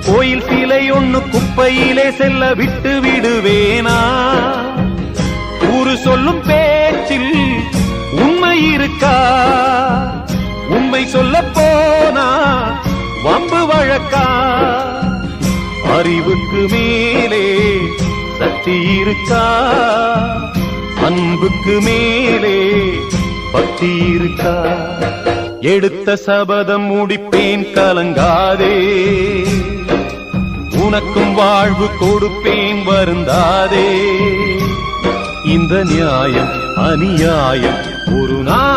கோயில் சிலை ஒண்ணு குப்பையிலே செல்ல விட்டு விடுவேனா? ஊரு சொல்லும் பேச்சில் உண்மை இருக்கா? உண்மை சொல்ல போனா வம்பு வழக்கா? அறிவுக்கு மேலே சக்தி இருக்கா? அன்புக்கு மேலே பக்தி இருக்கா? எடுத்த சபதம் முடிப்பேன் கலங்காதே, உனக்கும் வாழ்வு கொடுப்பேன் வருந்தாதே. இந்த நியாயம் அநியாயம் ஒரு நாள்